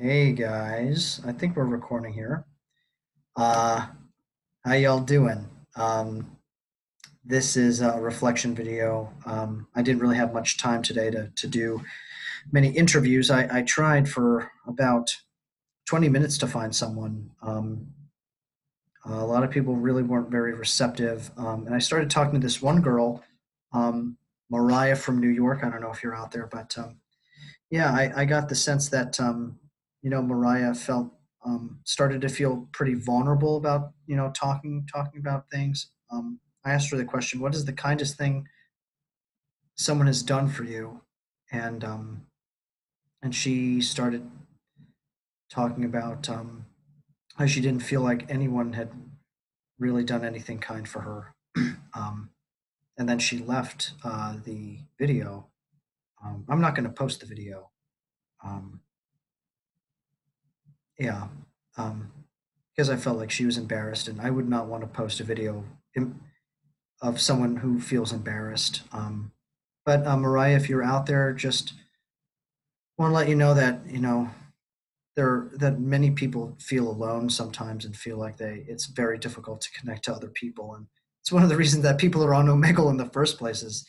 Hey guys, I think we're recording here. Uh, how y'all doing? This is a reflection video. I didn't really have much time today to do many interviews. I tried for about 20 minutes to find someone. A lot of people really weren't very receptive. And I started talking to this one girl, um, Mariah from New York. I don't know if you're out there, but yeah, I got the sense that Mariah felt started to feel pretty vulnerable about talking about things. I asked her the question, "What is the kindest thing someone has done for you?" And she started talking about how she didn't feel like anyone had really done anything kind for her. um, and then she left the video. I'm not going to post the video. Um, Yeah, um, because I felt like she was embarrassed, and I would not want to post a video of someone who feels embarrassed. But Mariah, if you're out there, just want to let you know that that many people feel alone sometimes and feel like it's very difficult to connect to other people, and it's one of the reasons that people are on Omegle in the first place is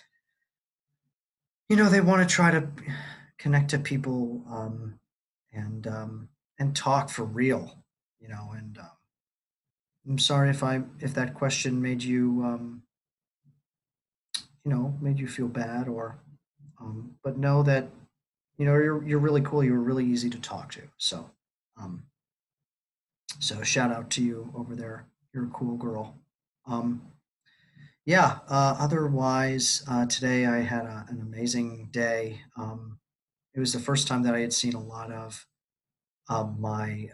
they want to try to connect to people and talk for real, and I'm sorry if that question made you made you feel bad or but know that you're really cool. You were really easy to talk to. Um, so shout out to you over there. You're a cool girl. Um, yeah. Otherwise, today I had an amazing day. It was the first time that I had seen a lot of my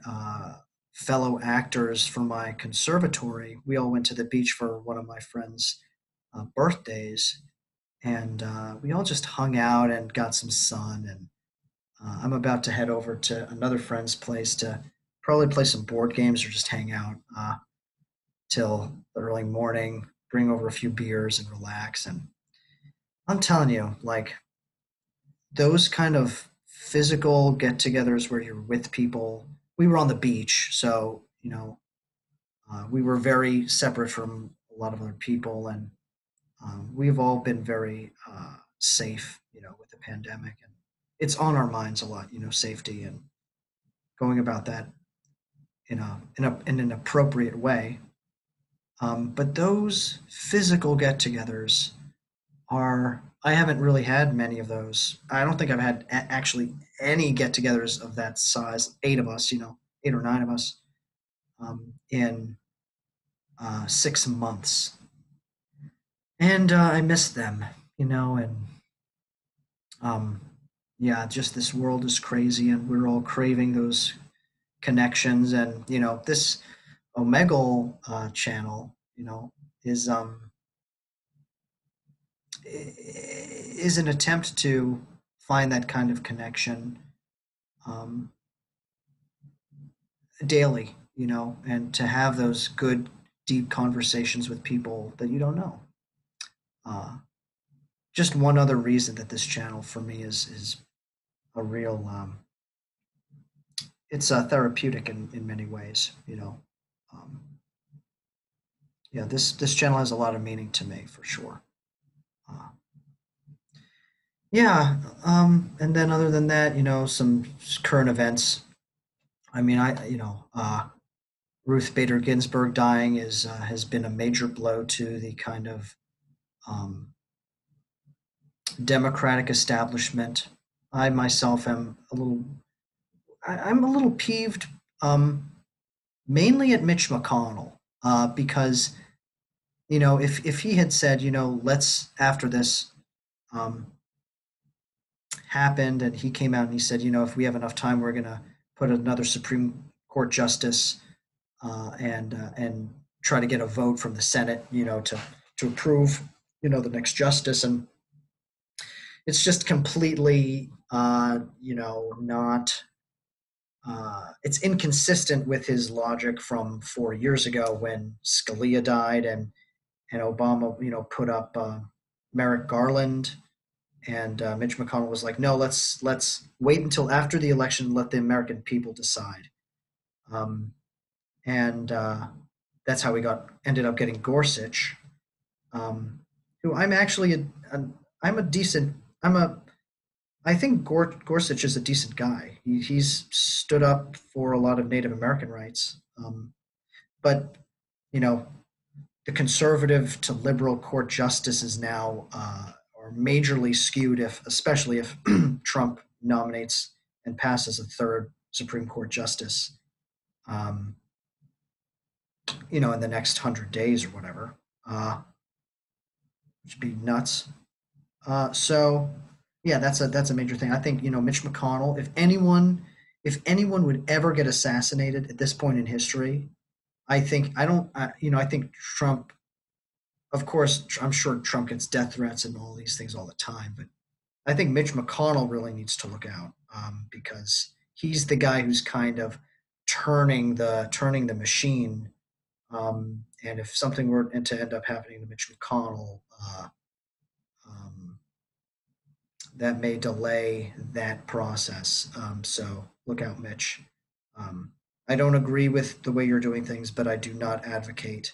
fellow actors from my conservatory. We all went to the beach for one of my friends' birthdays, and we all just hung out and got some sun. And I'm about to head over to another friend's place to probably play some board games or just hang out till the early morning, bring over a few beers and relax. And I'm telling you, like those kind of physical get-togethers where you're with people. We were on the beach, so we were very separate from a lot of other people, and we've all been very safe, with the pandemic, and it's on our minds a lot, safety and going about that in an appropriate way. But those physical get-togethers are I haven't really had many of those. I don't think I've had actually any get-togethers of that size. Eight of us, 8 or 9 of us, in 6 months, and I miss them, and um, yeah, just this world is crazy, and we're all craving those connections, and this Omegle channel, is is an attempt to find that kind of connection um, daily, and to have those good, deep conversations with people that you don't know. Uh, just one other reason that this channel for me is a real it's therapeutic in many ways. Um, yeah, this channel has a lot of meaning to me for sure. Uh, yeah, and then other than that, some current events. I mean, Ruth Bader Ginsburg dying is has been a major blow to the kind of um, Democratic establishment. I myself am I'm a little peeved, um, mainly at Mitch McConnell, because if he had said, let's after this um, happened, and he came out and he said, if we have enough time, we're going to put another Supreme Court justice and try to get a vote from the Senate, to approve, the next justice, and it's just completely, not. It's inconsistent with his logic from 4 years ago when Scalia died and Obama, put up Merrick Garland, And Mitch McConnell was like, no, let's wait until after the election and let the American people decide. Um, and That's how we ended up getting Gorsuch, um, who I'm actually I'm a decent I'm a I think Gorsuch is a decent guy. He's stood up for a lot of Native American rights, but you know the conservative to liberal court justices now are majorly skewed, if especially if Trump nominates and passes a third Supreme Court justice, um, in the next 100 days or whatever, which would be nuts. So, yeah, that's a major thing. I think Mitch McConnell. If anyone would ever get assassinated at this point in history, I think I don't. I think Trump. Of course, I'm sure Trump gets death threats and all these things all the time, but I think Mitch McConnell really needs to look out, because he's the guy who's kind of turning the machine. And if something were to end up happening to Mitch McConnell, um, that may delay that process. So look out, Mitch. Um, I don't agree with the way you're doing things, but I do not advocate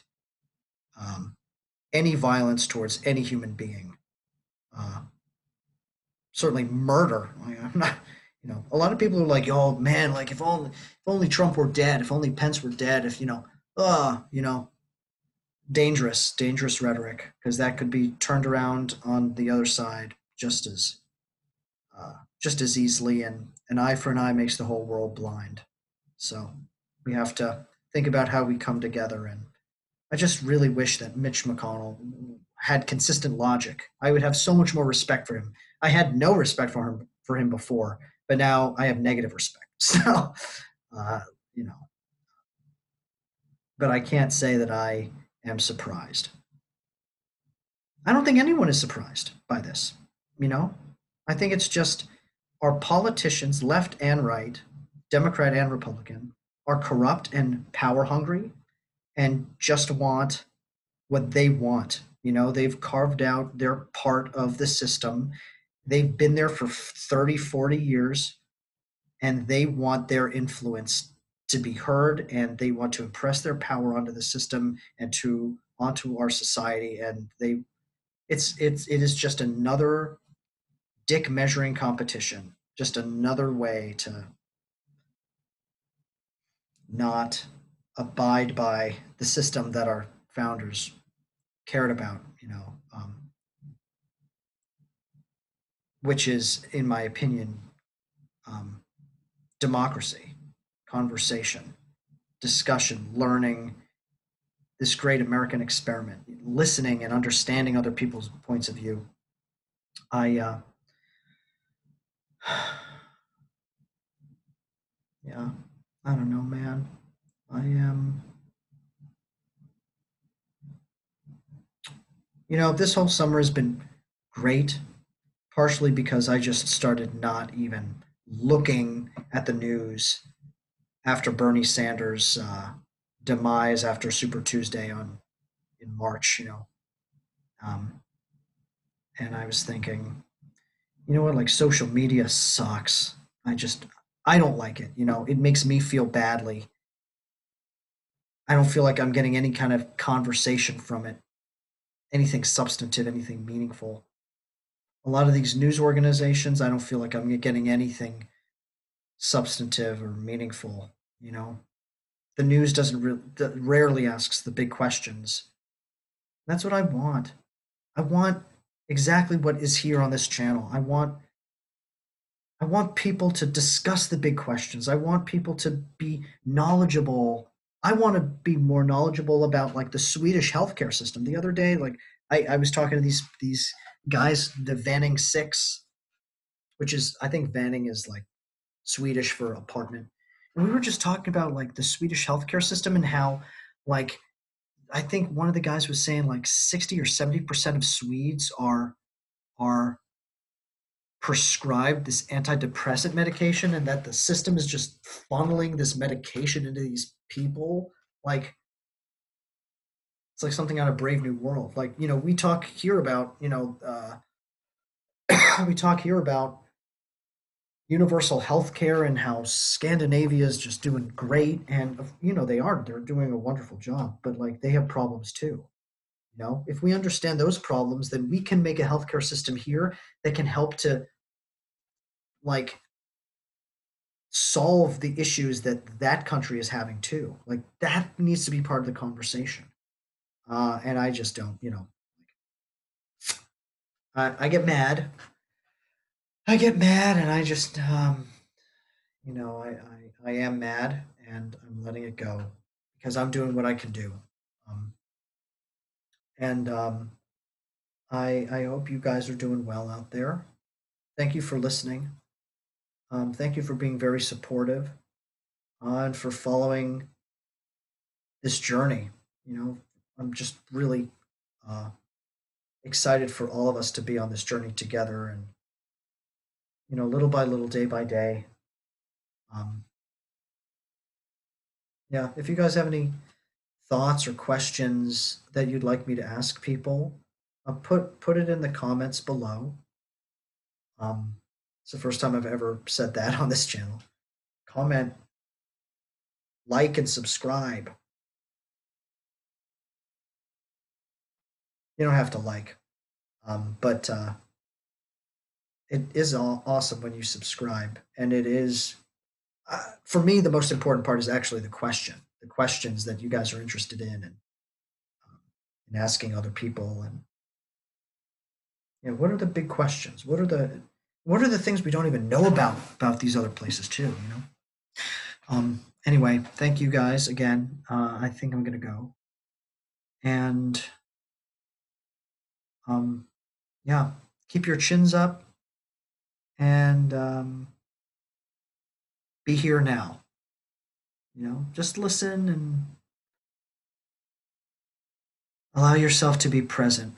um, any violence towards any human being. Uh, Certainly murder. I'm not. A lot of people are like, "Oh man, like if only Trump were dead, if only Pence were dead, if dangerous rhetoric, because that could be turned around on the other side just as easily, and an eye for an eye makes the whole world blind. So we have to think about how we come together. And I just really wish that Mitch McConnell had consistent logic. I would have so much more respect for him. I had no respect for him before, but now I have negative respect. So, uh, you know, but I can't say that I am surprised. I don't think anyone is surprised by this. You know, I think it's just our politicians, left and right, Democrat and Republican, are corrupt and power hungry and just want what they want. They've carved out their part of the system. They've been there for 30, 40 years, and they want their influence to be heard, and they want to impress their power onto the system and onto our society. And it is just another dick measuring competition, just another way to not abide by the system that our founders cared about, which is, in my opinion, um, democracy, conversation, discussion, learning, this great American experiment, listening and understanding other people's points of view. I, yeah, I don't know, man. I am, this whole summer has been great, partially because I just started not even looking at the news after Bernie Sanders' demise after Super Tuesday in March, um, and I was thinking, you know what, like social media sucks. I don't like it. It makes me feel badly. I don't feel like I'm getting any kind of conversation from it, anything substantive, anything meaningful. A lot of these news organizations, I don't feel like I'm getting anything substantive or meaningful. The news rarely asks the big questions. That's what I want. I want exactly what is here on this channel. I want people to discuss the big questions. I want people to be knowledgeable. I want to be more knowledgeable about like the Swedish healthcare system. The other day, like I was talking to these guys, the Vanning Six, which is, I think Vanning is like Swedish for apartment. And we were just talking about like the Swedish healthcare system and how, like, I think one of the guys was saying like 60 or 70% of Swedes are prescribed this antidepressant medication, and that the system is just funneling this medication into these people. Like, it's like something out of Brave New World. Like, we talk here about, we talk here about universal health care and how Scandinavia is just doing great. And, they're doing a wonderful job, but like they have problems too. If we understand those problems, then we can make a healthcare system here that can help to like solve the issues that that country is having too. Like that needs to be part of the conversation. And I just don't, I get mad. I get mad, and I just, I am mad, and I'm letting it go because I'm doing what I can do. Um, and I hope you guys are doing well out there. Thank you for listening. Thank you for being very supportive and for following this journey. You know, I'm just really uh, excited for all of us to be on this journey together, and little by little, day by day. Um, yeah, if you guys have any thoughts or questions that you'd like me to ask people, put it in the comments below. It's the first time I've ever said that on this channel. Comment, like, and subscribe. You don't have to like, but it is awesome when you subscribe, and it is for me the most important part is actually the questions that you guys are interested in, and asking other people, and what are the big questions? What are the things we don't even know about these other places too? Anyway, thank you guys again. I think I'm gonna go, and um, yeah, keep your chins up, and be here now. Just listen and allow yourself to be present.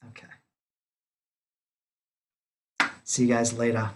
Okay. See you guys later.